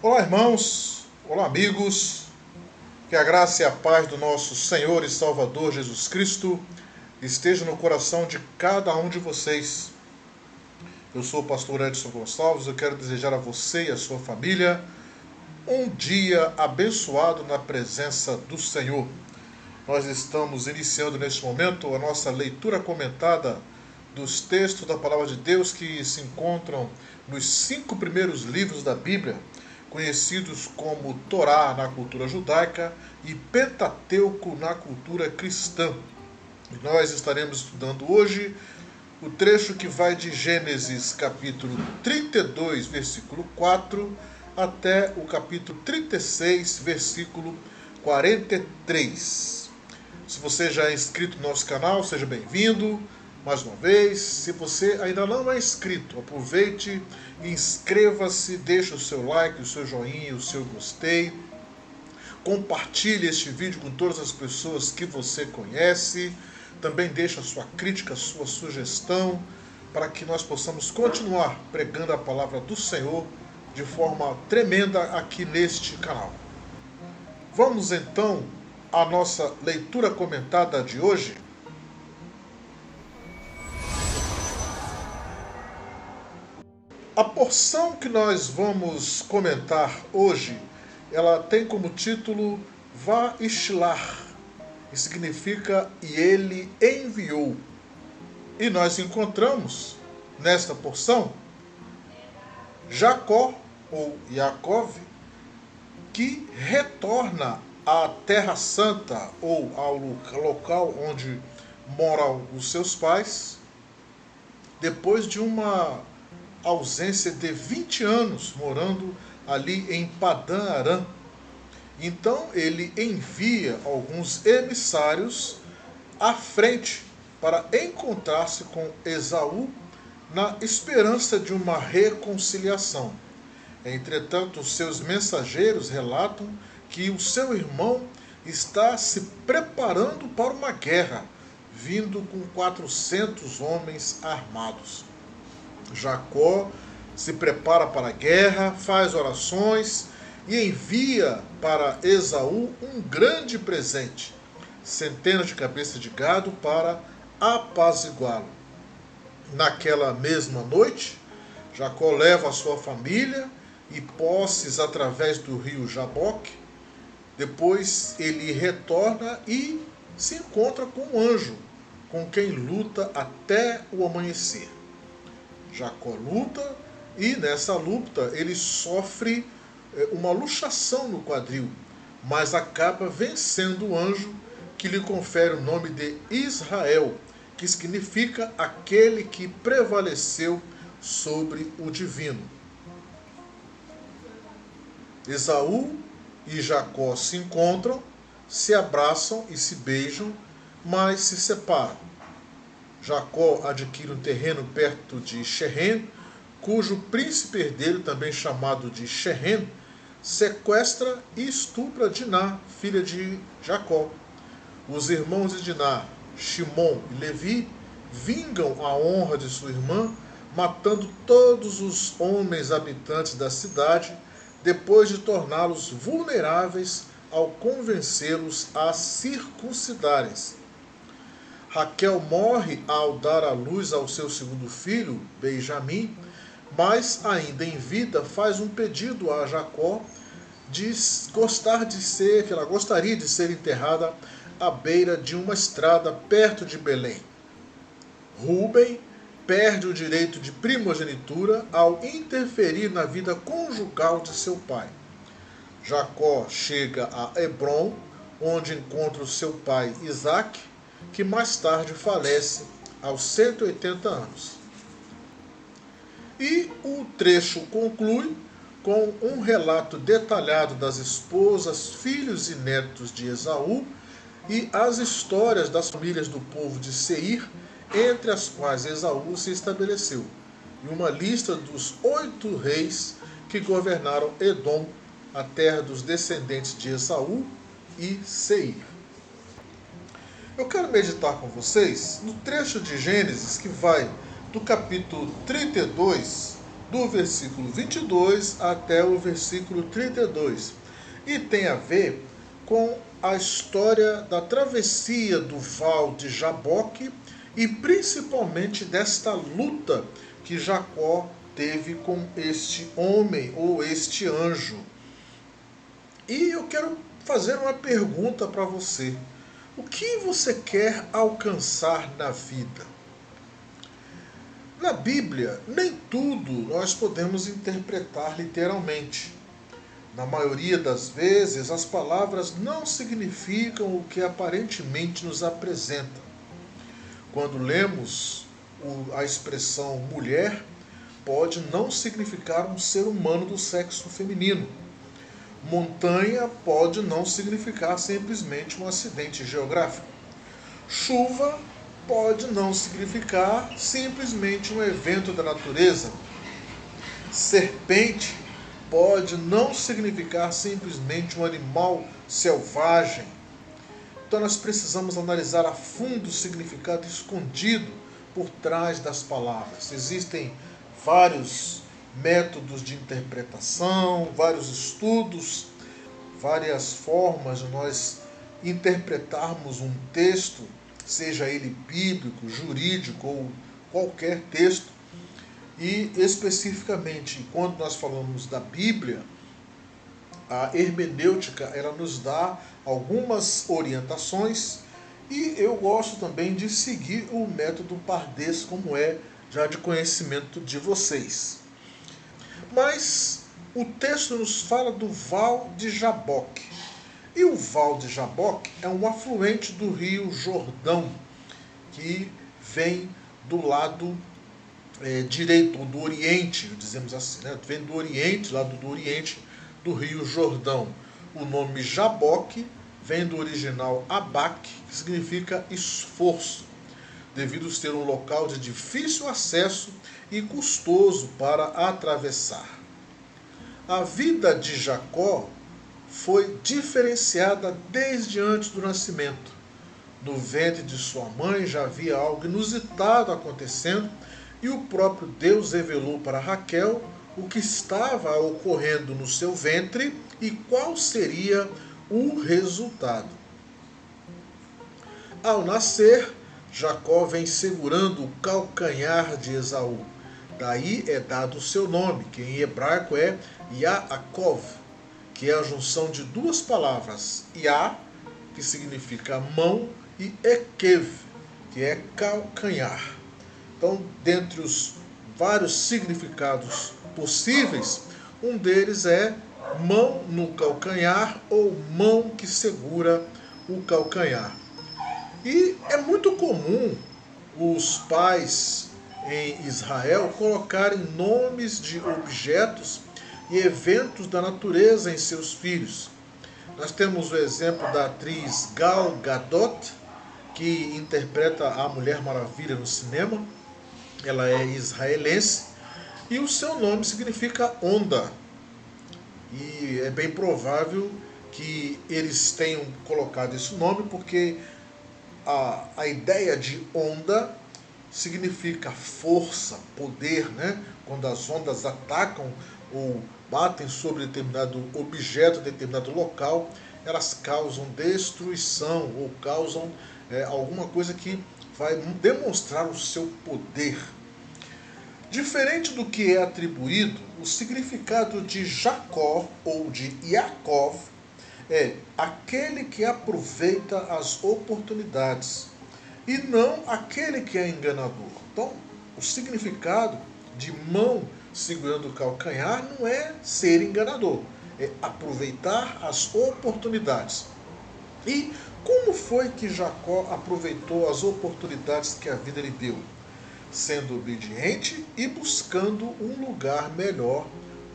Olá, irmãos. Olá, amigos. Que a graça e a paz do nosso Senhor e Salvador Jesus Cristo esteja no coração de cada um de vocês. Eu sou o pastor Edson Gonçalves. Eu quero desejar a você e a sua família um dia abençoado na presença do Senhor. Nós estamos iniciando neste momento a nossa leitura comentada dos textos da Palavra de Deus que se encontram nos 5 primeiros livros da Bíblia, conhecidos como Torá na cultura judaica e Pentateuco na cultura cristã. E nós estaremos estudando hoje o trecho que vai de Gênesis capítulo 32, versículo 4, até o capítulo 36, versículo 43. Se você já é inscrito no nosso canal, seja bem-vindo mais uma vez. Se você ainda não é inscrito, aproveite e inscreva-se, deixe o seu like, o seu joinha, o seu gostei. Compartilhe este vídeo com todas as pessoas que você conhece. Também deixe a sua crítica, a sua sugestão, para que nós possamos continuar pregando a palavra do Senhor de forma tremenda aqui neste canal. Vamos então à nossa leitura comentada de hoje. A porção que nós vamos comentar hoje, ela tem como título Vaishlar, que significa e ele enviou. E nós encontramos nesta porção Jacó ou Yaakov, que retorna à Terra Santa ou ao local onde moram os seus pais, depois de uma ausência de 20 anos morando ali em Padã Arã. Então ele envia alguns emissários à frente para encontrar-se com Esaú na esperança de uma reconciliação. Entretanto, seus mensageiros relatam que o seu irmão está se preparando para uma guerra, vindo com 400 homens armados. Jacó se prepara para a guerra, faz orações e envia para Esaú um grande presente, centenas de cabeças de gado para apaziguá-lo. Naquela mesma noite, Jacó leva a sua família e posses através do rio Jaboque. Depois ele retorna e se encontra com um anjo, com quem luta até o amanhecer. Jacó luta e nessa luta ele sofre uma luxação no quadril, mas acaba vencendo o anjo, que lhe confere o nome de Israel, que significa aquele que prevaleceu sobre o divino. Esaú e Jacó se encontram, se abraçam e se beijam, mas se separam. Jacó adquire um terreno perto de Xerém, cujo príncipe herdeiro, também chamado de Xerém, sequestra e estupra Diná, filha de Jacó. Os irmãos de Diná, Shimon e Levi, vingam a honra de sua irmã, matando todos os homens habitantes da cidade, depois de torná-los vulneráveis ao convencê-los a circuncidarem-se. Raquel morre ao dar à luz ao seu segundo filho, Benjamim, mas ainda em vida faz um pedido a Jacó de que ela gostaria de ser enterrada à beira de uma estrada perto de Belém. Rúben perde o direito de primogenitura ao interferir na vida conjugal de seu pai. Jacó chega a Hebrom, onde encontra o seu pai Isaque, que mais tarde falece aos 180 anos. E o trecho conclui com um relato detalhado das esposas, filhos e netos de Esaú e as histórias das famílias do povo de Seir, entre as quais Esaú se estabeleceu, e uma lista dos 8 reis que governaram Edom, a terra dos descendentes de Esaú e Seir. Eu quero meditar com vocês no trecho de Gênesis que vai do capítulo 32 do versículo 22 até o versículo 32. E tem a ver com a história da travessia do val de Jaboque e principalmente desta luta que Jacó teve com este homem ou este anjo. E eu quero fazer uma pergunta para você. O que você quer alcançar na vida? Na Bíblia, nem tudo nós podemos interpretar literalmente. Na maioria das vezes, as palavras não significam o que aparentemente nos apresentam. Quando lemos a expressão mulher, pode não significar um ser humano do sexo feminino. Montanha pode não significar simplesmente um acidente geográfico. Chuva pode não significar simplesmente um evento da natureza. Serpente pode não significar simplesmente um animal selvagem. Então nós precisamos analisar a fundo o significado escondido por trás das palavras. Existem vários métodos de interpretação, vários estudos, várias formas de nós interpretarmos um texto, seja ele bíblico, jurídico ou qualquer texto. E especificamente, quando nós falamos da Bíblia, a hermenêutica ela nos dá algumas orientações e eu gosto também de seguir o método Pardês, como é já de conhecimento de vocês. Mas o texto nos fala do Val de Jaboque. E o Val de Jaboque é um afluente do rio Jordão, que vem do lado direito, do Oriente, dizemos assim, né? Vem do Oriente, lado do Oriente do rio Jordão. O nome Jaboque vem do original Abaque, que significa esforço, devido a ser um local de difícil acesso e custoso para atravessar. A vida de Jacó foi diferenciada desde antes do nascimento. No ventre de sua mãe já havia algo inusitado acontecendo e o próprio Deus revelou para Raquel o que estava ocorrendo no seu ventre e qual seria o resultado. Ao nascer, Jacó vem segurando o calcanhar de Esaú. Daí é dado o seu nome, que em hebraico é Yaakov, que é a junção de duas palavras, Ya, que significa mão, e Ekev, que é calcanhar. Então, dentre os vários significados possíveis, um deles é mão no calcanhar ou mão que segura o calcanhar. E é muito comum os pais em Israel colocarem nomes de objetos e eventos da natureza em seus filhos. Nós temos o exemplo da atriz Gal Gadot, que interpreta a Mulher Maravilha no cinema. Ela é israelense e o seu nome significa onda. E é bem provável que eles tenham colocado esse nome porque a ideia de onda significa força, poder, né? Quando as ondas atacam ou batem sobre determinado objeto, determinado local, elas causam destruição ou causam alguma coisa que vai demonstrar o seu poder. Diferente do que é atribuído, o significado de Jacó ou de Yaakov é aquele que aproveita as oportunidades e não aquele que é enganador. Então, o significado de mão segurando o calcanhar não é ser enganador, é aproveitar as oportunidades. E como foi que Jacó aproveitou as oportunidades que a vida lhe deu? Sendo obediente e buscando um lugar melhor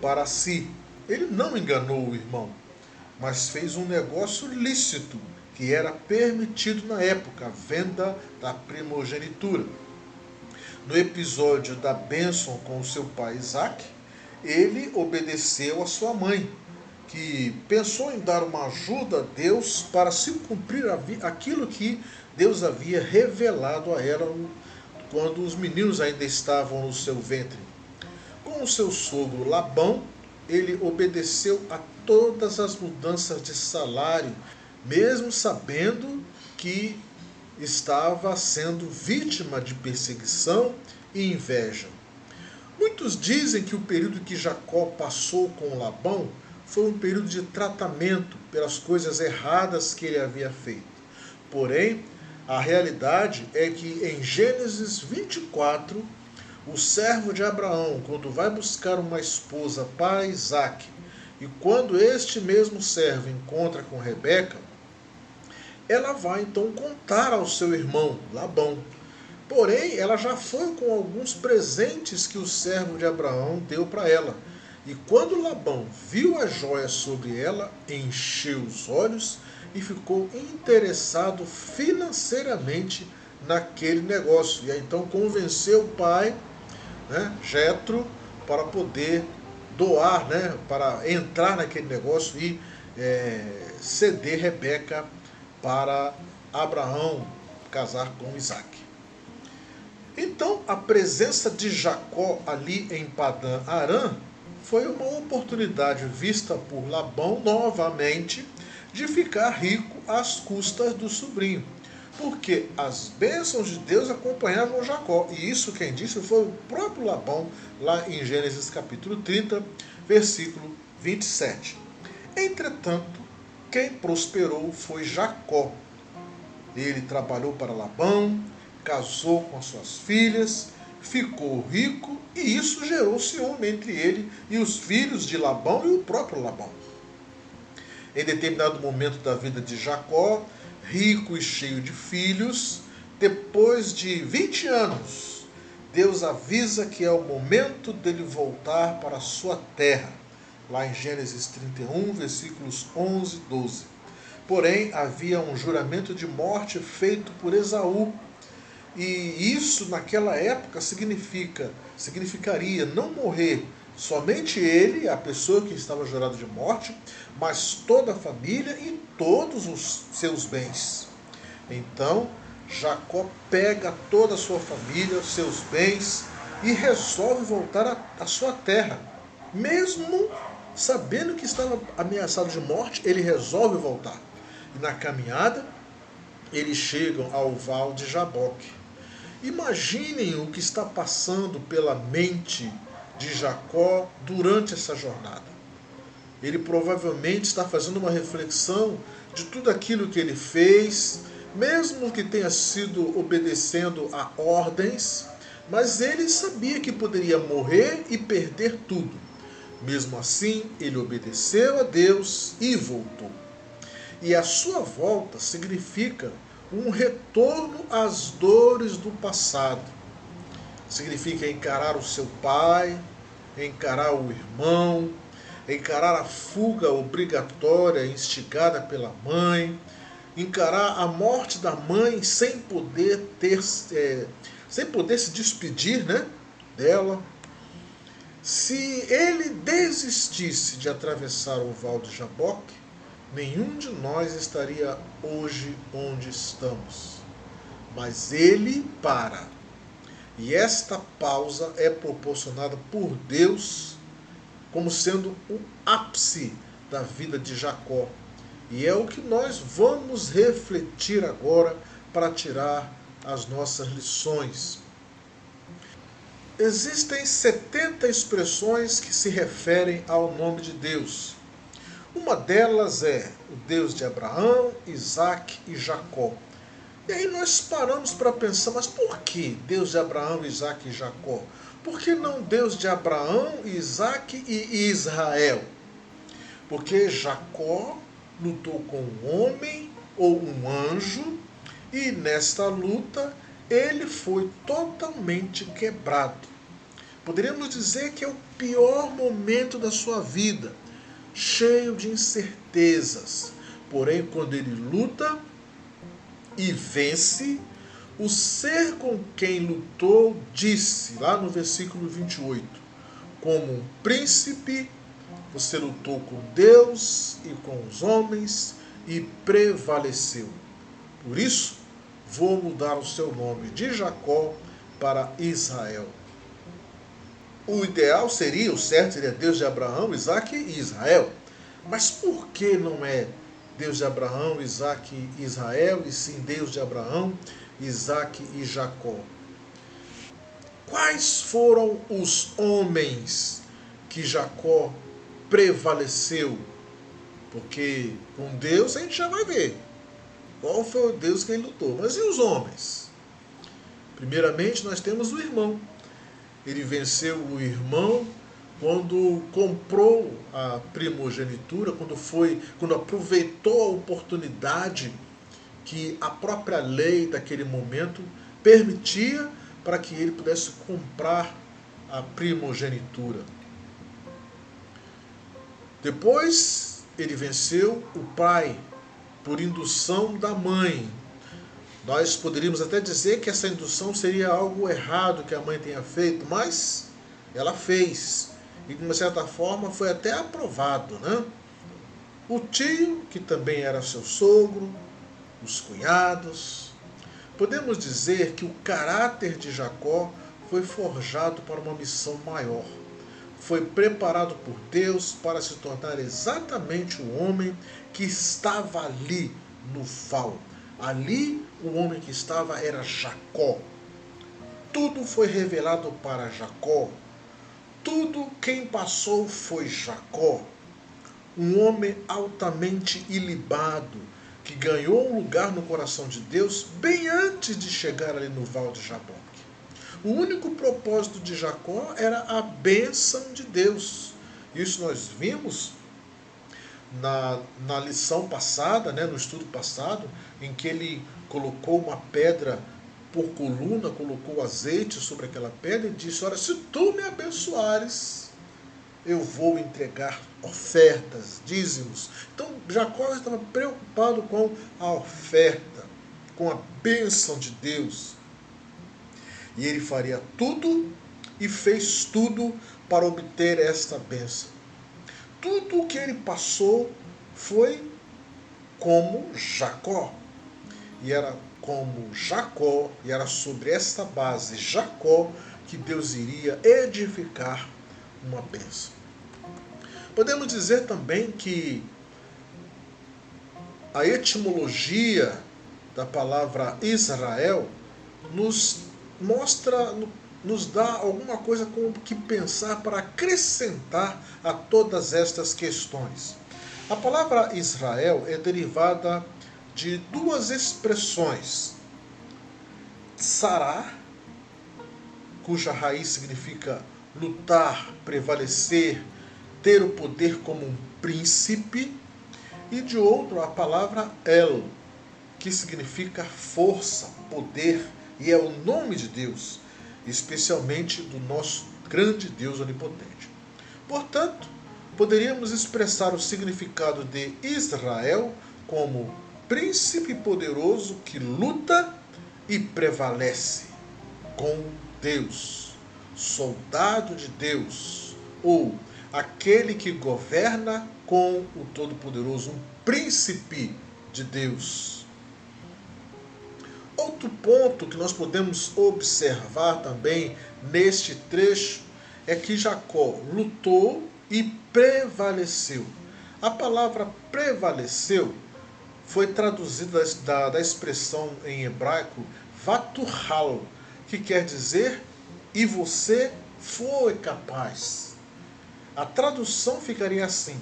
para si. Ele não enganou o irmão, mas fez um negócio lícito, que era permitido na época, a venda da primogenitura. No episódio da bênção com o seu pai Isaac, ele obedeceu a sua mãe, que pensou em dar uma ajuda a Deus para se cumprir aquilo que Deus havia revelado a ela quando os meninos ainda estavam no seu ventre. com o seu sogro Labão, ele obedeceu a todas as mudanças de salário, mesmo sabendo que estava sendo vítima de perseguição e inveja. Muitos dizem que o período que Jacó passou com Labão foi um período de tratamento pelas coisas erradas que ele havia feito. Porém, a realidade é que em Gênesis 24, o servo de Abraão, quando vai buscar uma esposa para Isaque, e quando este mesmo servo encontra com Rebeca, ela vai então contar ao seu irmão Labão. Porém, ela já foi com alguns presentes que o servo de Abraão deu para ela. E quando Labão viu a joia sobre ela, encheu os olhos e ficou interessado financeiramente naquele negócio. E aí, então convenceu o pai, Jetro, para poder doar, para entrar naquele negócio e ceder Rebeca para Abraão casar com Isaque. Então, a presença de Jacó ali em Padã Arã foi uma oportunidade vista por Labão novamente de ficar rico às custas do sobrinho, porque as bênçãos de Deus acompanhavam Jacó, e isso quem disse foi o próprio Labão, lá em Gênesis capítulo 30, versículo 27. Entretanto, quem prosperou foi Jacó. Ele trabalhou para Labão, casou com as suas filhas, ficou rico, e isso gerou ciúme entre ele e os filhos de Labão e o próprio Labão. Em determinado momento da vida de Jacó, rico e cheio de filhos, depois de 20 anos, Deus avisa que é o momento dele voltar para a sua terra, lá em Gênesis 31, versículos 11 e 12. Porém, havia um juramento de morte feito por Esaú, e isso naquela época significaria não morrer somente ele, a pessoa que estava jurado de morte, mas toda a família e todos os seus bens. Então, Jacó pega toda a sua família, os seus bens, e resolve voltar à sua terra. Mesmo sabendo que estava ameaçado de morte, ele resolve voltar. E na caminhada, eles chegam ao Val de Jaboque. Imaginem o que está passando pela mente de Jacó durante essa jornada. Ele provavelmente está fazendo uma reflexão de tudo aquilo que ele fez, mesmo que tenha sido obedecendo a ordens, mas ele sabia que poderia morrer e perder tudo. Mesmo assim, ele obedeceu a Deus e voltou. E a sua volta significa um retorno às dores do passado. Significa encarar o seu pai, encarar o irmão, encarar a fuga obrigatória instigada pela mãe, encarar a morte da mãe sem poder se despedir, dela. Se ele desistisse de atravessar o Val de Jaboque, nenhum de nós estaria hoje onde estamos. Mas ele para. E esta pausa é proporcionada por Deus como sendo o ápice da vida de Jacó. E é o que nós vamos refletir agora para tirar as nossas lições. Existem 70 expressões que se referem ao nome de Deus. Uma delas é o Deus de Abraão, Isaque e Jacó. E aí nós paramos para pensar, mas por que Deus de Abraão, Isaque e Jacó? Por que não Deus de Abraão, Isaque e Israel? Porque Jacó lutou com um homem ou um anjo, e nesta luta ele foi totalmente quebrado. Poderíamos dizer que é o pior momento da sua vida, cheio de incertezas. Porém, quando ele luta e vence, o ser com quem lutou disse, lá no versículo 28, como um príncipe, você lutou com Deus e com os homens e prevaleceu. Por isso, vou mudar o seu nome de Jacó para Israel. O ideal seria, o certo seria Deus de Abraão, Isaque e Israel. Mas por que não é Deus de Abraão, Isaque e Israel, e sim Deus de Abraão, Isaque e Jacó? Quais foram os homens que Jacó prevaleceu? Porque com Deus a gente já vai ver qual foi o Deus que ele lutou. Mas e os homens? Primeiramente nós temos o irmão. Ele venceu o irmão quando comprou a primogenitura, quando aproveitou a oportunidade que a própria lei daquele momento permitia para que ele pudesse comprar a primogenitura. Depois ele venceu o pai por indução da mãe. Nós poderíamos até dizer que essa indução seria algo errado que a mãe tenha feito, mas ela fez. E de uma certa forma foi até aprovado, né? O tio, que também era seu sogro, os cunhados. Podemos dizer que o caráter de Jacó foi forjado para uma missão maior. Foi preparado por Deus para se tornar exatamente o homem que estava ali no val. Ali o homem que estava era Jacó. Tudo foi revelado para Jacó. Tudo quem passou foi Jacó. Um homem altamente ilibado, que ganhou um lugar no coração de Deus bem antes de chegar ali no val de Jaboque. O único propósito de Jacó era a bênção de Deus. Isso nós vimos na lição passada, no estudo passado, em que ele colocou uma pedra por coluna, colocou azeite sobre aquela pedra e disse: olha, se tu me abençoares, eu vou entregar ofertas, dízimos. Então Jacó estava preocupado com a oferta, com a bênção de Deus. E ele faria tudo e fez tudo para obter esta bênção. Tudo o que ele passou foi como Jacó. E era como Jacó, e era sobre esta base, Jacó, que Deus iria edificar uma bênção. Podemos dizer também que a etimologia da palavra Israel nos mostra, nos dá alguma coisa com o que pensar para acrescentar a todas estas questões. A palavra Israel é derivada de duas expressões. Sará, cuja raiz significa lutar, prevalecer, ter o poder como um príncipe, e de outro a palavra El, que significa força, poder, e é o nome de Deus, especialmente do nosso grande Deus onipotente. Portanto, poderíamos expressar o significado de Israel como príncipe poderoso que luta e prevalece com Deus, soldado de Deus, ou aquele que governa com o Todo-Poderoso, um príncipe de Deus. Outro ponto que nós podemos observar também neste trecho é que Jacó lutou e prevaleceu. A palavra prevaleceu foi traduzida da expressão em hebraico vatuhal, que quer dizer e você foi capaz. A tradução ficaria assim: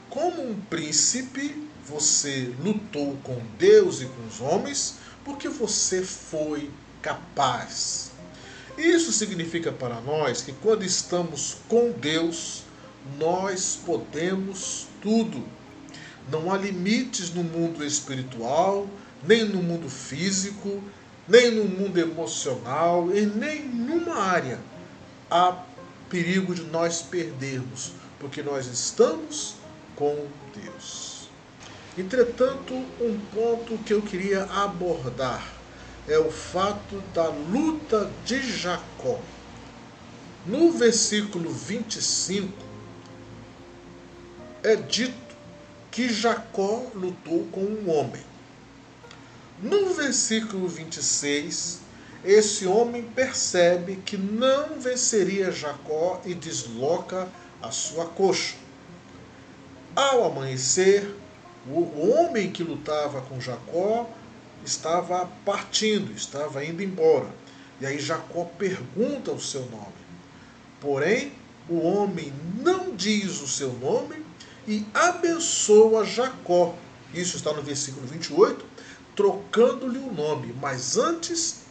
como um príncipe, você lutou com Deus e com os homens, porque você foi capaz. Isso significa para nós que quando estamos com Deus, nós podemos tudo. Não há limites no mundo espiritual, nem no mundo físico, nem no mundo emocional, e nem numa área há perigo de nós perdermos, porque nós estamos com Deus. Entretanto, um ponto que eu queria abordar é o fato da luta de Jacó. No versículo 25, é dito que Jacó lutou com um homem. No versículo 26, esse homem percebe que não venceria Jacó e desloca a sua coxa. Ao amanhecer, o homem que lutava com Jacó estava partindo, estava indo embora. E aí Jacó pergunta o seu nome. Porém, o homem não diz o seu nome e abençoa Jacó. Isso está no versículo 28, trocando-lhe o nome. Mas antes,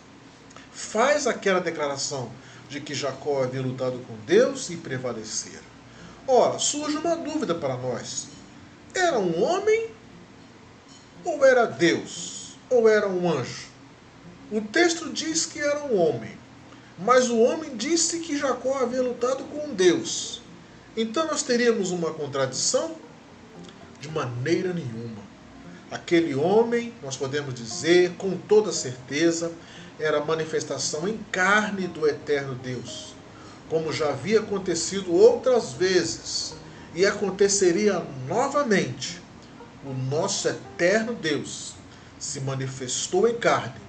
faz aquela declaração de que Jacó havia lutado com Deus e prevaleceram. Ora, surge uma dúvida para nós. Era um homem ou era Deus? Ou era um anjo? O texto diz que era um homem, mas o homem disse que Jacó havia lutado com Deus. Então nós teríamos uma contradição? De maneira nenhuma. Aquele homem, nós podemos dizer com toda certeza, era a manifestação em carne do eterno Deus, como já havia acontecido outras vezes, e aconteceria novamente. O nosso eterno Deus se manifestou em carne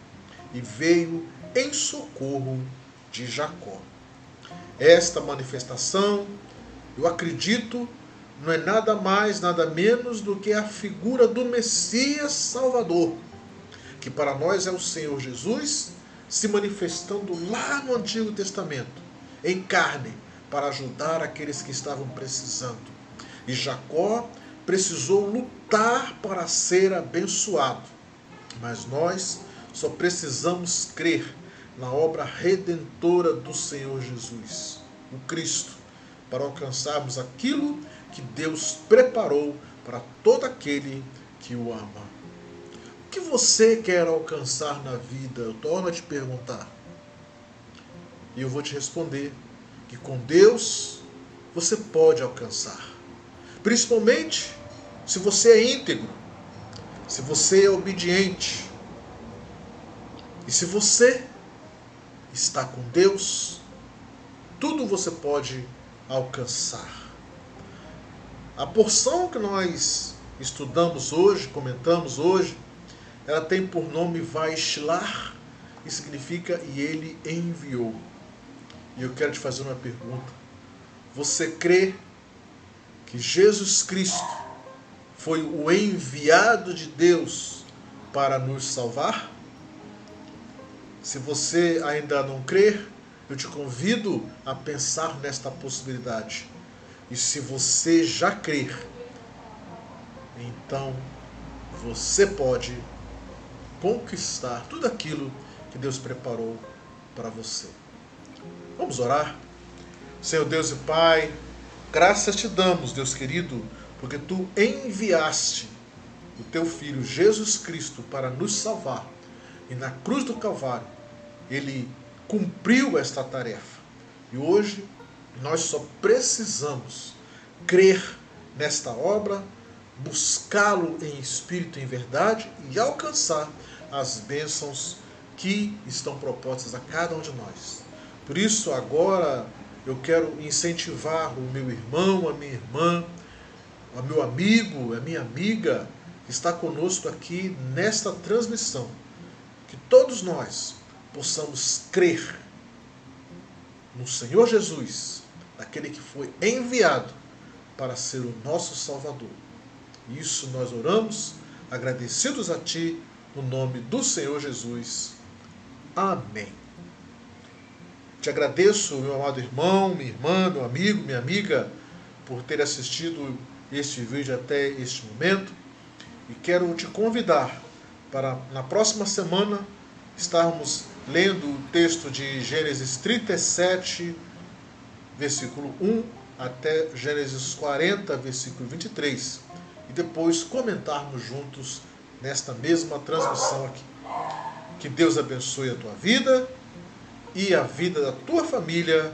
e veio em socorro de Jacó. Esta manifestação, eu acredito, não é nada mais, nada menos do que a figura do Messias Salvador, que para nós é o Senhor Jesus, se manifestando lá no Antigo Testamento, em carne, para ajudar aqueles que estavam precisando. E Jacó precisou lutar para ser abençoado. Mas nós só precisamos crer na obra redentora do Senhor Jesus, o Cristo, para alcançarmos aquilo que Deus preparou para todo aquele que o ama. O que você quer alcançar na vida? Eu torno a te perguntar. E eu vou te responder que com Deus você pode alcançar. Principalmente se você é íntegro, se você é obediente. E se você está com Deus, tudo você pode alcançar. A porção que nós estudamos hoje, comentamos hoje, ela tem por nome Vaishilar, e significa e ele enviou. E eu quero te fazer uma pergunta. Você crê que Jesus Cristo foi o enviado de Deus para nos salvar? Se você ainda não crer, eu te convido a pensar nesta possibilidade. E se você já crer, então você pode conquistar tudo aquilo que Deus preparou para você. Vamos orar? Senhor Deus e Pai, graças te damos, Deus querido, porque tu enviaste o teu Filho Jesus Cristo para nos salvar. E na cruz do Calvário, ele cumpriu esta tarefa. E hoje, nós só precisamos crer nesta obra, buscá-lo em espírito e em verdade e alcançar as bênçãos que estão propostas a cada um de nós. Por isso, agora, eu quero incentivar o meu irmão, a minha irmã, o meu amigo, a minha amiga, que está conosco aqui nesta transmissão. Que todos nós possamos crer no Senhor Jesus, aquele que foi enviado para ser o nosso Salvador. Isso nós oramos, agradecidos a Ti, no nome do Senhor Jesus. Amém. Te agradeço, meu amado irmão, minha irmã, meu amigo, minha amiga, por ter assistido este vídeo até este momento. E quero te convidar para, na próxima semana, estarmos lendo o texto de Gênesis 37, versículo 1, até Gênesis 40, versículo 23. E depois comentarmos juntos nesta mesma transmissão aqui. Que Deus abençoe a tua vida e a vida da tua família,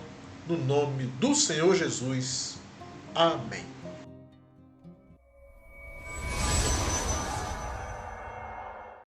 no nome do Senhor Jesus. Amém.